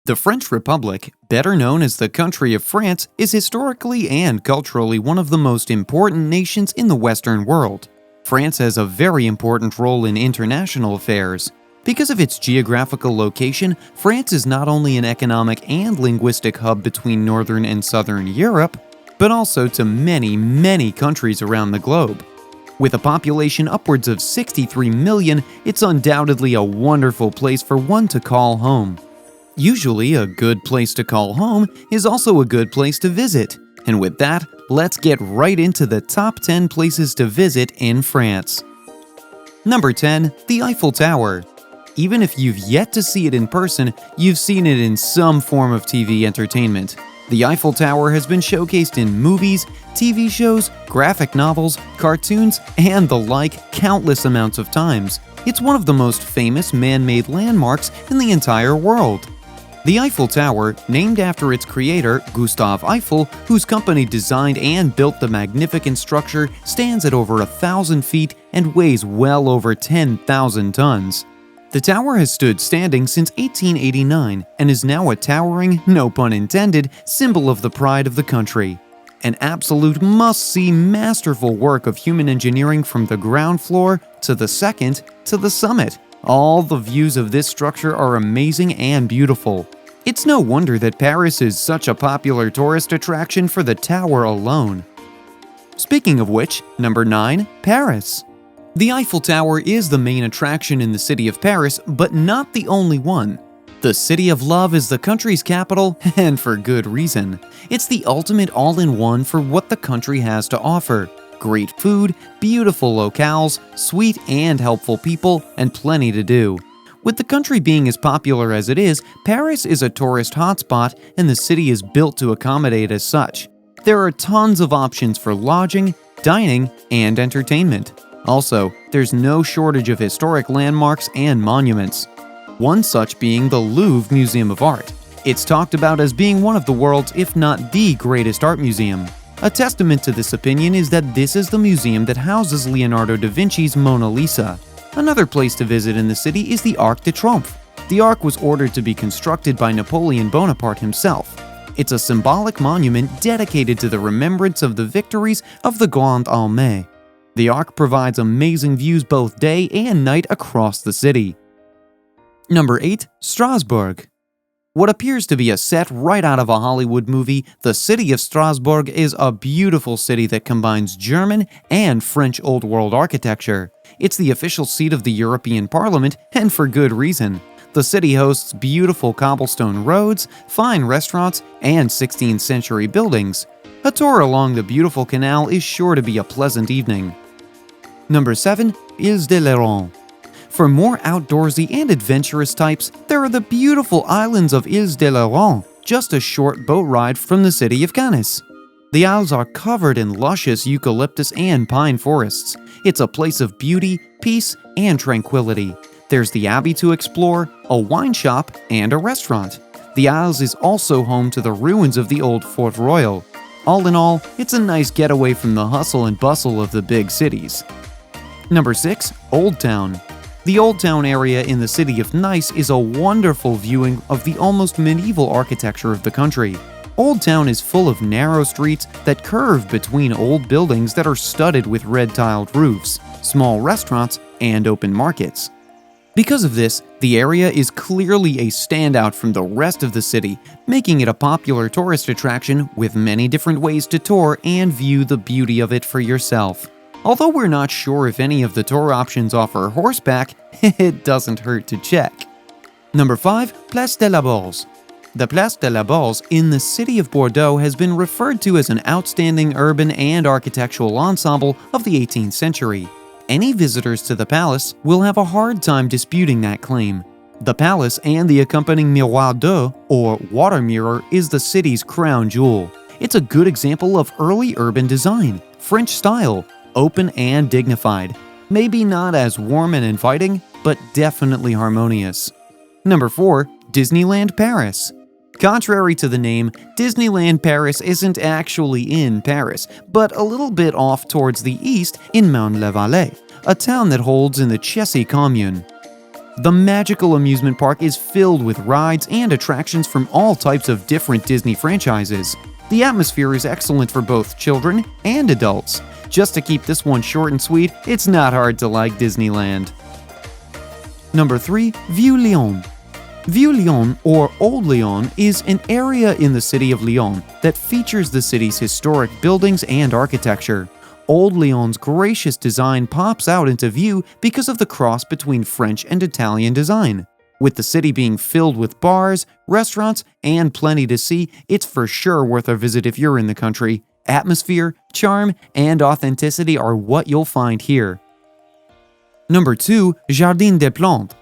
The French Republic, better known as the country of France, is historically and culturally one of the most important nations in the Western world. France has a very important role in international affairs. Because of its geographical location, France is not only an economic and linguistic hub between Northern and Southern Europe, but also to many, many countries around the globe. With a population upwards of 63 million, it's undoubtedly a wonderful place for one to call home. Usually, a good place to call home is also a good place to visit. And with that, let's get right into the top 10 places to visit in France. Number 10. The Eiffel Tower. Even if you've yet to see it in person, you've seen it in some form of TV entertainment. The Eiffel Tower has been showcased in movies, TV shows, graphic novels, cartoons, and the like countless amounts of times. It's one of the most famous man-made landmarks in the entire world. The Eiffel Tower, named after its creator, Gustave Eiffel, whose company designed and built the magnificent structure, stands at over 1,000 feet and weighs well over 10,000 tons. The tower has stood standing since 1889 and is now a towering, no pun intended, symbol of the pride of the country. An absolute must-see masterful work of human engineering from the ground floor to the second to the summit. All the views of this structure are amazing and beautiful. It's no wonder that Paris is such a popular tourist attraction for the tower alone. Speaking of which, number 9, Paris. The Eiffel Tower is the main attraction in the city of Paris, but not the only one. The City of Love is the country's capital, and for good reason. It's the ultimate all-in-one for what the country has to offer. Great food, beautiful locales, sweet and helpful people, and plenty to do. With the country being as popular as it is, Paris is a tourist hotspot and the city is built to accommodate as such. There are tons of options for lodging, dining, and entertainment. Also, there's no shortage of historic landmarks and monuments. One such being the Louvre Museum of Art. It's talked about as being one of the world's, if not the greatest art museum. A testament to this opinion is that this is the museum that houses Leonardo da Vinci's Mona Lisa. Another place to visit in the city is the Arc de Triomphe. The Arc was ordered to be constructed by Napoleon Bonaparte himself. It's a symbolic monument dedicated to the remembrance of the victories of the Grande Armée. The Arc provides amazing views both day and night across the city. Number 8. Strasbourg. What appears to be a set right out of a Hollywood movie, the city of Strasbourg is a beautiful city that combines German and French Old World architecture. It's the official seat of the European Parliament, and for good reason. The city hosts beautiful cobblestone roads, fine restaurants, and 16th century buildings. A tour along the beautiful canal is sure to be a pleasant evening. Number 7. Îles de Léron. For more outdoorsy and adventurous types, there are the beautiful islands of Îles de Léron, just a short boat ride from the city of Cannes. The isles are covered in luscious eucalyptus and pine forests. It's a place of beauty, peace, and tranquility. There's the abbey to explore, a wine shop, and a restaurant. The Isles is also home to the ruins of the old Fort Royal. All in all, it's a nice getaway from the hustle and bustle of the big cities. Number 6. Old Town. The Old Town area in the city of Nice is a wonderful viewing of the almost medieval architecture of the country. Old Town is full of narrow streets that curve between old buildings that are studded with red-tiled roofs, small restaurants, and open markets. Because of this, the area is clearly a standout from the rest of the city, making it a popular tourist attraction with many different ways to tour and view the beauty of it for yourself. Although we're not sure if any of the tour options offer horseback, it doesn't hurt to check. Number 5. Place de la Bourse. The Place de la Bourse in the city of Bordeaux has been referred to as an outstanding urban and architectural ensemble of the 18th century. Any visitors to the palace will have a hard time disputing that claim. The palace and the accompanying Miroir d'eau, or water mirror, is the city's crown jewel. It's a good example of early urban design, French style, open and dignified. Maybe not as warm and inviting, but definitely harmonious. Number 4. Disneyland Paris. Contrary to the name, Disneyland Paris isn't actually in Paris, but a little bit off towards the east in Marne-la-Vallée, a town that holds in the Chessy commune. The magical amusement park is filled with rides and attractions from all types of different Disney franchises. The atmosphere is excellent for both children and adults. Just to keep this one short and sweet, it's not hard to like Disneyland. Number 3. Vieux Lyon. Vieux Lyon, or Old Lyon, is an area in the city of Lyon that features the city's historic buildings and architecture. Old Lyon's gracious design pops out into view because of the cross between French and Italian design. With the city being filled with bars, restaurants, and plenty to see, it's for sure worth a visit if you're in the country. Atmosphere, charm, and authenticity are what you'll find here. Number 2. Jardin des Plantes.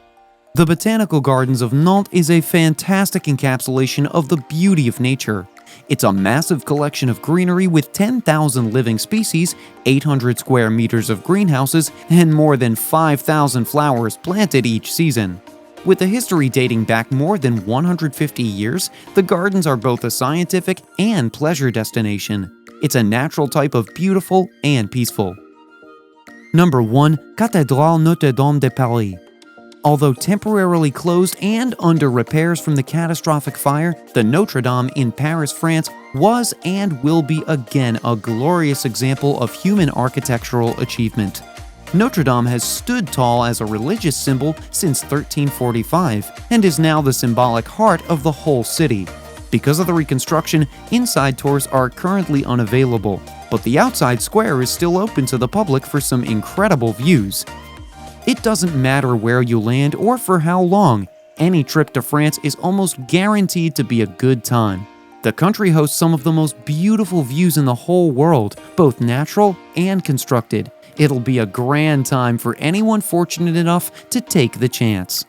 The Botanical Gardens of Nantes is a fantastic encapsulation of the beauty of nature. It's a massive collection of greenery with 10,000 living species, 800 square meters of greenhouses, and more than 5,000 flowers planted each season. With a history dating back more than 150 years, the gardens are both a scientific and pleasure destination. It's a natural type of beautiful and peaceful. Number 1. Cathédrale Notre-Dame de Paris. Although temporarily closed and under repairs from the catastrophic fire, the Notre Dame in Paris, France was and will be again a glorious example of human architectural achievement. Notre Dame has stood tall as a religious symbol since 1345 and is now the symbolic heart of the whole city. Because of the reconstruction, inside tours are currently unavailable, but the outside square is still open to the public for some incredible views. It doesn't matter where you land or for how long, any trip to France is almost guaranteed to be a good time. The country hosts some of the most beautiful views in the whole world, both natural and constructed. It'll be a grand time for anyone fortunate enough to take the chance.